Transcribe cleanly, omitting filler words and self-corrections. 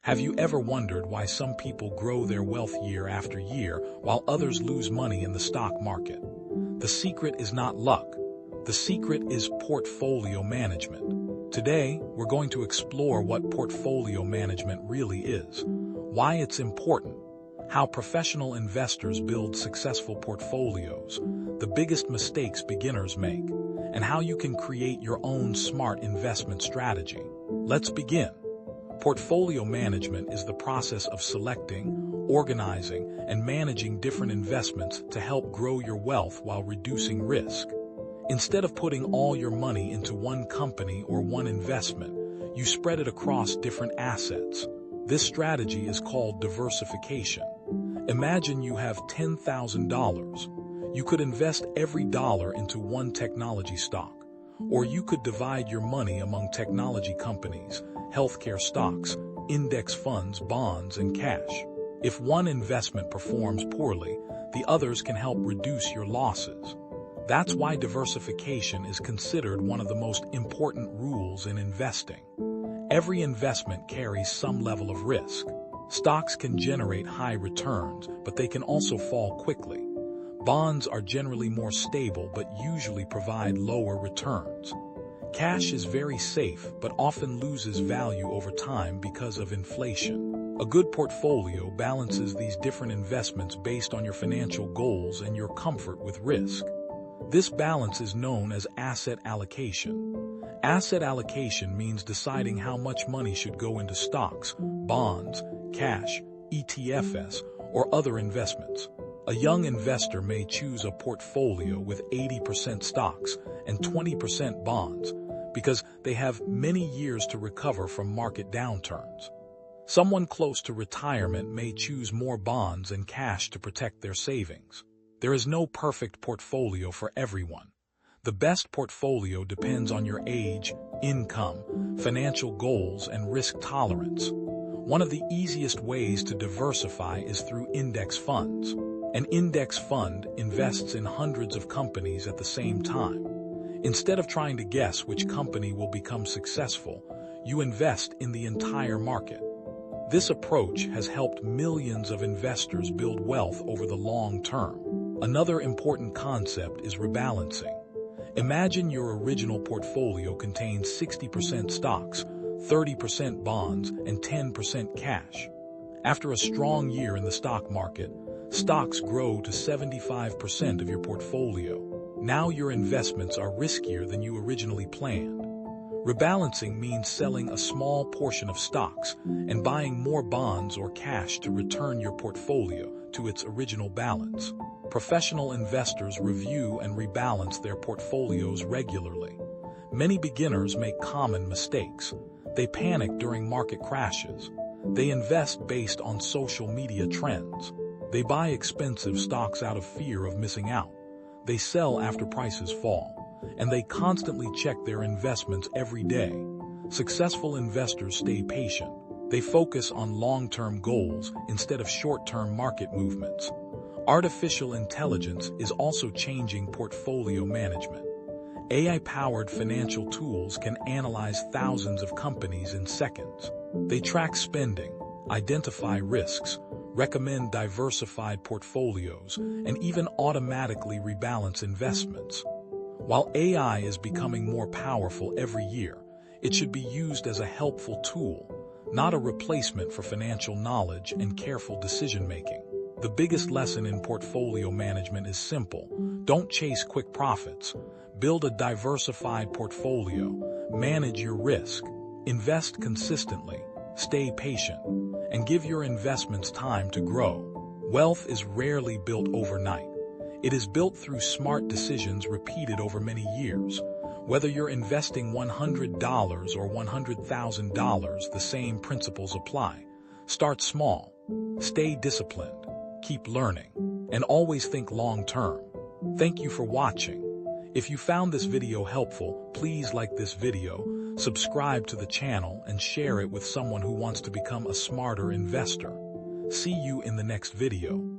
Have you ever wondered why some people grow their wealth year after year while others lose money in the stock market? The secret is not luck. The secret is portfolio management. Today, we're going to explore what portfolio management really is, why it's important, how professional investors build successful portfolios, the biggest mistakes beginners make, and how you can create your own smart investment strategy. Let's begin. Portfolio management is the process of selecting, organizing, and managing different investments to help grow your wealth while reducing risk. Instead of putting all your money into one company or one investment, you spread it across different assets. This strategy is called diversification. Imagine you have $10,000. You could invest every dollar into one technology stock, or you could divide your money among technology companies, healthcare stocks, index funds, bonds, and cash. If one investment performs poorly, the others can help reduce your losses. That's why diversification is considered one of the most important rules in investing. Every investment carries some level of risk. Stocks can generate high returns, but they can also fall quickly. Bonds are generally more stable but usually provide lower returns. Cash is very safe but often loses value over time because of inflation. A good portfolio balances these different investments based on your financial goals and your comfort with risk. This balance is known as asset allocation. Asset allocation means deciding how much money should go into stocks, bonds, cash, ETFs, or other investments. A young investor may choose a portfolio with 80% stocks and 20% bonds because they have many years to recover from market downturns. Someone close to retirement may choose more bonds and cash to protect their savings. There is no perfect portfolio for everyone. The best portfolio depends on your age, income, financial goals, and risk tolerance. One of the easiest ways to diversify is through index funds. An index fund invests in hundreds of companies at the same time. Instead of trying to guess which company will become successful, you invest in the entire market. This approach has helped millions of investors build wealth over the long term. Another important concept is rebalancing. Imagine your original portfolio contains 60% stocks, 30% bonds, and 10% cash. After a strong year in the stock market, stocks grow to 75% of your portfolio. Now your investments are riskier than you originally planned. Rebalancing means selling a small portion of stocks and buying more bonds or cash to return your portfolio to its original balance. Professional investors review and rebalance their portfolios regularly. Many beginners make common mistakes. They panic during market crashes. They invest based on social media trends. They buy expensive stocks out of fear of missing out. They sell after prices fall. And they constantly check their investments every day. Successful investors stay patient. They focus on long-term goals instead of short-term market movements. Artificial intelligence is also changing portfolio management. AI-powered financial tools can analyze thousands of companies in seconds. They track spending, identify risks, recommend diversified portfolios, and even automatically rebalance investments. While AI is becoming more powerful every year, it should be used as a helpful tool, not a replacement for financial knowledge and careful decision-making. The biggest lesson in portfolio management is simple. Don't chase quick profits. Build a diversified portfolio. Manage your risk. Invest consistently. Stay patient. And give your investments time to grow. Wealth is rarely built overnight. It is built through smart decisions repeated over many years. Whether you're investing $100 or $100,000, the same principles apply. Start small. Stay disciplined. Keep learning. And always think long-term. Thank you for watching. If you found this video helpful, please like this video, subscribe to the channel, and share it with someone who wants to become a smarter investor. See you in the next video.